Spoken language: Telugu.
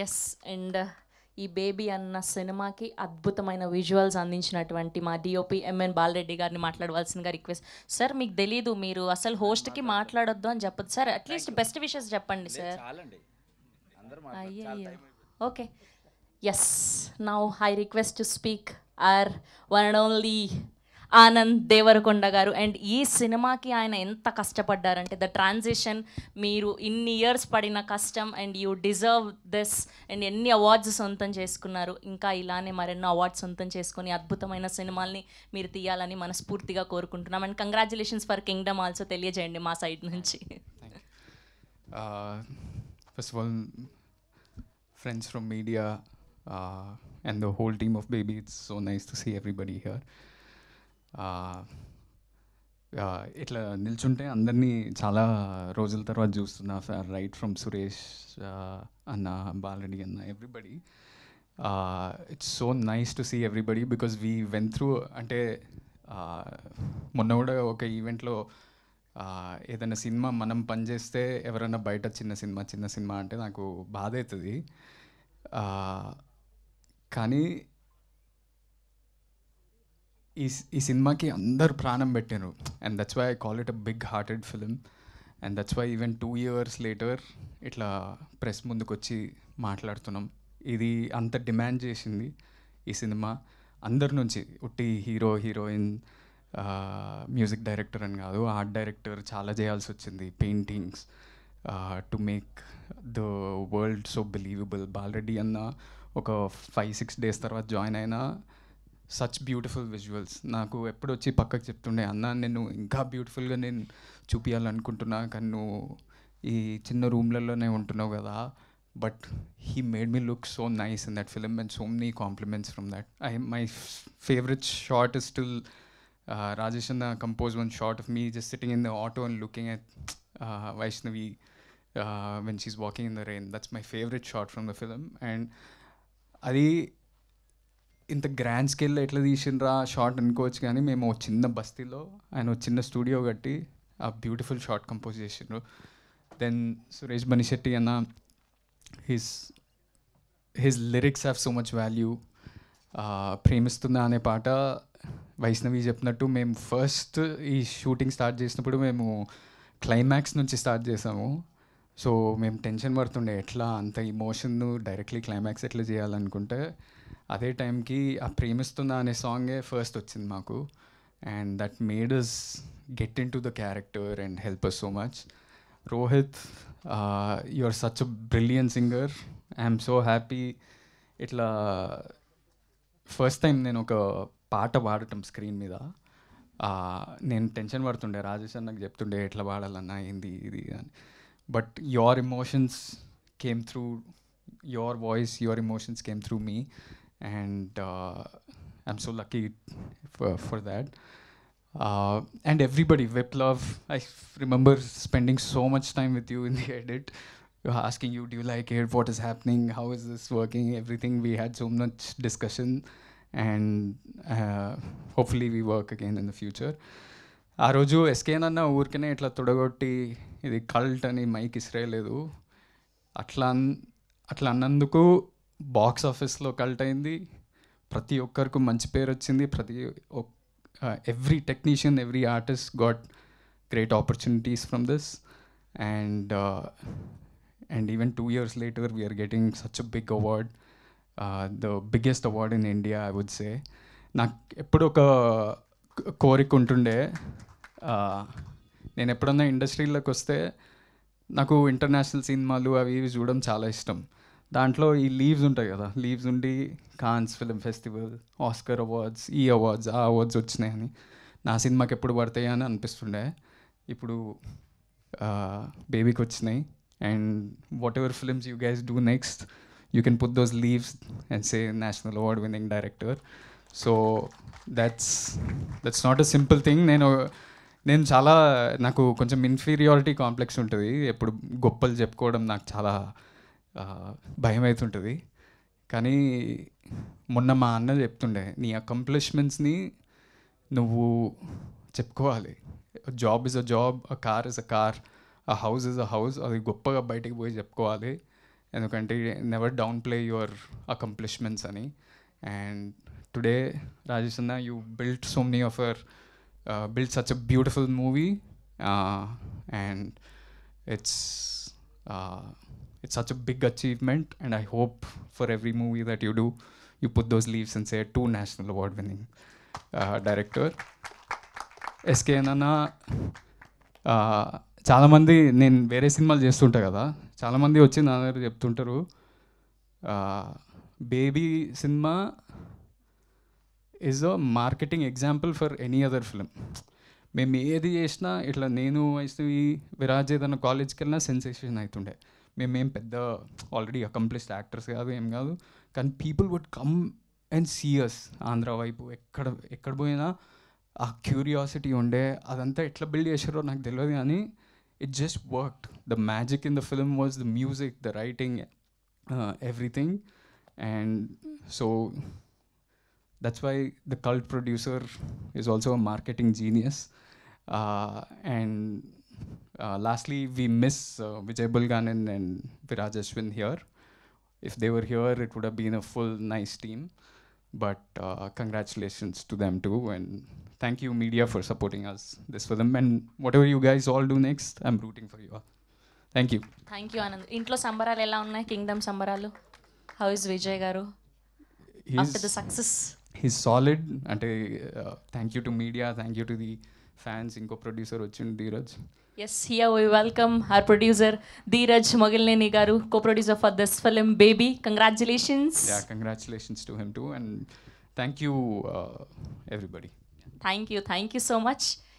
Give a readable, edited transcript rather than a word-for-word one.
ఎస్. అండ్ ఈ బేబీ అన్న సినిమాకి అద్భుతమైన విజువల్స్ అందించినటువంటి మా డిఓపి ఎంఎన్ బాలరెడ్డి గారిని మాట్లాడవలసిందిగా రిక్వెస్ట్. సార్ మీకు తెలీదు, మీరు అసలు హోస్ట్కి మాట్లాడొద్దు అని చెప్పదు సార్. అట్లీస్ట్ బెస్ట్ విషెస్ చెప్పండి సార్. అయ్యయ్యో. Okay. Yes. Now I request to speak our one and only Anand Deverakonda garu. And ఈ సినిమాకి ఆయన ఎంత కష్టపడ్డారంటే ద ట్రాన్సిషన్, మీరు ఇన్ని ఇయర్స్ పడిన కష్టం and you deserve this. And ఎన్ని అవార్డ్స్ సొంతం చేసుకున్నారు, ఇంకా ఇలానే మరెన్నో అవార్డ్స్ సొంతం చేసుకొని అద్భుతమైన సినిమాల్ని మీరు తీయాలని మనస్ఫూర్తిగా కోరుకుంటున్నాం. And congratulations for Kingdom also తెలియజేయండి మా సైడ్ నుంచి. First of all, friends from media and the whole team of Baby, it's so nice to see everybody here. ఇట్లా నిల్చుంటే అందరినీ చాలా రోజుల తర్వాత చూస్తున్నా, రైట్ ఫ్రమ్ సురేష్ అన్న, బాలరెడ్డి అన్న, everybody. It's so nice to see everybody because we went through. అంటే మొన్న కూడా ఒక ఈవెంట్లో ఏదైనా సినిమా మనం పనిచేస్తే ఎవరైనా బయట చిన్న సినిమా అంటే నాకు బాధ అవుతుంది. కానీ ఈ సినిమాకి అందరు ప్రాణం పెట్టారు. And that's why I call it a big hearted film. And that's why even 2 years later ఇట్లా ప్రెస్ ముందుకు వచ్చి మాట్లాడుతున్నాం. ఇది అంత డిమాండ్ చేసింది ఈ సినిమా అందరి నుంచి. ఉట్టి హీరో, హీరోయిన్, మ్యూజిక్ డైరెక్టర్ అని కాదు, ఆర్ట్ డైరెక్టర్ చాలా చేయాల్సి వచ్చింది. Paintings to make the world so believable. Bala Reddy అన్న ఒక 5-6 days తర్వాత జాయిన్ అయినా సచ్ బ్యూటిఫుల్ విజువల్స్. నాకు ఎప్పుడు వచ్చి పక్కకు చెప్తుండే, అన్న నేను ఇంకా బ్యూటిఫుల్గా నేను చూపించాలనుకుంటున్నా, కానీ నువ్వు ఈ చిన్న రూమ్లలోనే ఉంటున్నావు కదా. But he made me look so nice in that film and so many compliments from that. My favourite shot is still Rajesh Anna composed one shot of me just sitting in the auto and looking at Vaishnavi when she's walking in the rain. That's my favorite shot from the film. And అది ఇంత గ్రాండ్ స్కేల్లో ఎట్లా తీసిండ్రా షార్ట్ అనుకోవచ్చు, కానీ మేము చిన్న బస్తీలో ఆయన చిన్న స్టూడియో కట్టి ఆ బ్యూటిఫుల్ షార్ట్ కంపోజ్ చేసిండ్రు. దెన్ సురేష్ బనిశెట్టి అన్న, his lyrics have so much value. ప్రేమిస్తుందా అనే పాట వైష్ణవి చెప్పినట్టు మేము ఫస్ట్ ఈ షూటింగ్ స్టార్ట్ చేసినప్పుడు మేము క్లైమాక్స్ నుంచి స్టార్ట్ చేసాము. సో మేము టెన్షన్ పడుతుండే ఎట్లా అంత ఇమోషన్ను డైరెక్ట్లీ క్లైమాక్స్ ఎట్లా చేయాలనుకుంటే, అదే టైంకి ఆ ప్రేమిస్తుందా అనే సాంగే ఫస్ట్ వచ్చింది మాకు. And that made us get in to the character and help us so much. Rohit, you are such a brilliant singer. I'm so happy. ఇట్లా ఫస్ట్ టైం నేను ఒక పాట పాడటం స్క్రీన్ మీద. నేను టెన్షన్ పడుతుండే, రాజేష్ అన్నకు చెప్తుండే ఎట్లా పాడాలన్నా ఏంది ఇది అని. But your emotions came through, your voice, your emotions came through me. And I'm so lucky for that. And everybody, Viplav, I remember spending so much time with you in the edit. You're asking you, do you like it? What is happening? How is this working? Everything. We had so much discussion. And hopefully we work again in the future. ఆ రోజు ఎస్కేన్ అన్న ఊరికనే ఇట్లా తొడగొట్టి ఇది కల్ట్ అని మైక్ ఇస్రేయలేదు. అట్లా అన్నందుకు బాక్స్ ఆఫీస్లో కల్ట్ అయింది. ప్రతి ఒక్కరికి మంచి పేరు వచ్చింది. Every technician, every artist got great opportunities from this. And even 2 years later, we are getting such a big award. The biggest award in India, I would say. నాకు ఎప్పుడు ఒక కోరిక ఉంటుండే, నేను ఎప్పుడన్నా ఇండస్ట్రీలోకి వస్తే నాకు ఇంటర్నేషనల్ సినిమాలు అవి ఇవి చూడడం చాలా ఇష్టం. దాంట్లో ఈ లీవ్స్ ఉంటాయి కదా, లీవ్స్ ఉండి Cannes film festival, Oscar awards, ఈ అవార్డ్స్ ఆ అవార్డ్స్ వచ్చినాయని నా సినిమాకి ఎప్పుడు పడతాయి అని అనిపిస్తుండే. ఇప్పుడు బేబీకి వచ్చినాయి. And what ever films you guys do next, you can put those leaves and say national award winning director. So that's not a simple thing. నేను చాలా, నాకు కొంచెం ఇన్ఫీరియారిటీ కాంప్లెక్స్ ఉంటుంది. ఎప్పుడు గొప్పలు చెప్పుకోవడం నాకు చాలా భయం అవుతుంటుంది. కానీ మొన్న మా అన్న చెప్తుండే, నీ అకంప్లిష్మెంట్స్ని నువ్వు చెప్పుకోవాలి. Job is a job, a car is a car, a house is a house. అది గొప్పగా బయటికి పోయి చెప్పుకోవాలి. ఎందుకంటే never down play your accomplishments అని. అండ్ టుడే రాజేష్ అన్న, you built so many of our built such a beautiful movie, and it's it's such a big achievement, and I hope for every movie that you do, you put those leaves and say 2 national award winning director. SK అన్న, చాలామంది, నేను వేరే సినిమాలు చేస్తుంటా కదా, చాలామంది వచ్చి నా దగ్గర చెప్తుంటారు, baby cinema is a marketing example for any other film. మేము ఏది చేసినా ఇట్లా, నేను వైష్ణవి విరాజ్ ఏదైనా కాలేజ్కి వెళ్ళినా సెన్సేషన్ అవుతుండే. మేమేం పెద్ద ఆల్రెడీ అకంప్లిష్డ్ యాక్టర్స్ కాదు, ఏం కాదు, కానీ people would come and see us. Andhra వైపు ఎక్కడ పోయినా ఆ క్యూరియాసిటీ ఉండే. అదంతా ఎట్లా బిల్డ్ చేశారో నాకు తెలియదు, కానీ it just worked. The magic in the film was the music, the writing, everything. And so that's why the cult producer is also a marketing genius. And lastly, we miss Vijay Bulganan and Viraj Ashwin here. If they were here, it would have been a full nice team. But congratulations to them too, and thank you media for supporting us this film. And whatever you guys all do next, I'm rooting for you all. Thank you. Thank you Anand. ఇంట్లో సంబరాలు ఎలా ఉన్నాయి? కింగ్డమ్ సంబరాలు. How is Vijay garu after the success? He's solid. అంటే thank you to media, thank you to the fans. ఇంకో ప్రొడ్యూసర్ వచ్చింది, Dheeraj. Yes, here we welcome our producer Dheeraj Mogilineni garu, co producer for this film Baby. Congratulations. Yeah, congratulations to him too, and thank you everybody. Thank you so much.